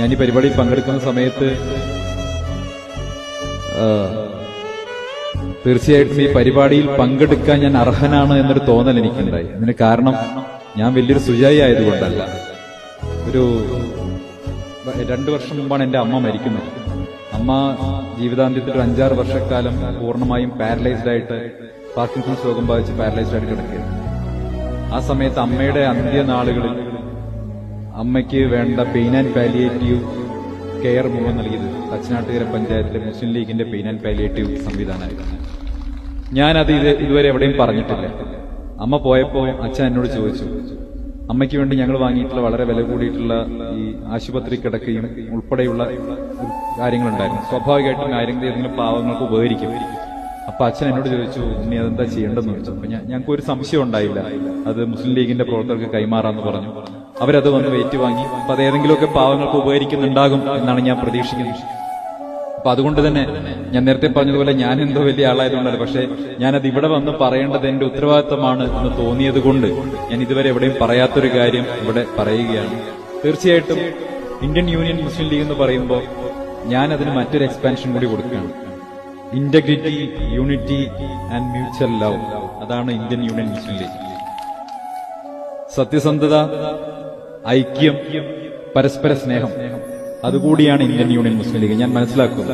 ഞാൻ ഈ പരിപാടിയിൽ പങ്കെടുക്കുന്ന സമയത്ത് തീർച്ചയായിട്ടും ഈ പരിപാടിയിൽ പങ്കെടുക്കാൻ ഞാൻ അർഹനാണ് എന്നൊരു തോന്നൽ എനിക്കുണ്ടായി. അതിന് കാരണം ഞാൻ വലിയൊരു സുജായി ആയതുകൊണ്ടല്ല. ഒരു 2 വർഷം മുമ്പാണ് എന്റെ അമ്മ മരിക്കുന്നത്. അമ്മ ജീവിതാന്ത്യത്തിൽ ഒരു 5-6 വർഷക്കാലം പൂർണ്ണമായും പാരലൈസ്ഡ് ആയിട്ട് പാർക്കിൻസൺസ് രോഗം ബാധിച്ച് പാരലൈസ്ഡ് ആയിട്ട് കിടക്കുകയാണ്. ആ സമയത്ത് അമ്മയുടെ അന്ത്യനാളുകളിൽ അമ്മയ്ക്ക് വേണ്ട പെയിൻ ആൻഡ് പാലിയേറ്റീവ് കെയർ മുഴുവൻ നൽകിയത് തച്ചനാട്ടുകര പഞ്ചായത്തിലെ മുസ്ലിം ലീഗിന്റെ പെയിൻ ആൻഡ് പാലിയേറ്റീവ് സംവിധാനമായിരുന്നു. ഞാനത് ഇതുവരെ എവിടെയും പറഞ്ഞിട്ടില്ല. അമ്മ പോയപ്പോൾ അച്ഛൻ എന്നോട് ചോദിച്ചു, അമ്മയ്ക്ക് വേണ്ടി ഞങ്ങൾ വാങ്ങിയിട്ടുള്ള വളരെ വില കൂടിയിട്ടുള്ള ഈ ആശുപത്രി കിടക്കയും ഉൾപ്പെടെയുള്ള കാര്യങ്ങളുണ്ടായിരുന്നു. സ്വാഭാവികമായിട്ടും ഏതെങ്കിലും പാവങ്ങൾക്ക് ഉപകരിക്കും. അപ്പൊ അച്ഛൻ എന്നോട് ചോദിച്ചു, ഇനി അതെന്താ ചെയ്യേണ്ടെന്ന് ചോദിച്ചു. അപ്പൊ ഞങ്ങൾക്ക് ഒരു സംശയം ഉണ്ടായില്ല. അത് മുസ്ലിം ലീഗിന്റെ പ്രവർത്തകർക്ക് കൈമാറാന്ന് പറഞ്ഞു. അവരത് വന്ന് വെയിറ്റ് വാങ്ങി. അപ്പൊ അത് ഏതെങ്കിലുമൊക്കെ പാവങ്ങൾക്ക് ഉപകരിക്കുന്നുണ്ടാകും എന്നാണ് ഞാൻ പ്രതീക്ഷിക്കുന്നത്. അപ്പൊ അതുകൊണ്ട് തന്നെ ഞാൻ നേരത്തെ പറഞ്ഞതുപോലെ ഞാൻ എന്തോ വലിയ ആളായതുകൊണ്ടല്ല, പക്ഷെ ഞാനത് ഇവിടെ വന്ന് പറയേണ്ടത് എന്റെ ഉത്തരവാദിത്തമാണ് എന്ന് തോന്നിയത് കൊണ്ട് ഞാൻ ഇതുവരെ എവിടെയും പറയാത്തൊരു കാര്യം ഇവിടെ പറയുകയാണ്. തീർച്ചയായിട്ടും ഇന്ത്യൻ യൂണിയൻ മുസ്ലിം ലീഗ് എന്ന് പറയുമ്പോൾ ഞാൻ അതിന് മറ്റൊരു എക്സ്പാൻഷൻ കൂടി കൊടുക്കുകയാണ്. Integrity, unity and mutual love, അതാണ് ഇന്ത്യൻ യൂണിയൻ മുസ്ലിം ലീഗ്. സത്യസന്ധത, ഐക്യം, പരസ്പര സ്നേഹം, അതുകൂടിയാണ് ഇന്ത്യൻ യൂണിയൻ മുസ്ലിം ലീഗ്. ഞാൻ മനസ്സിലാക്കുന്നത്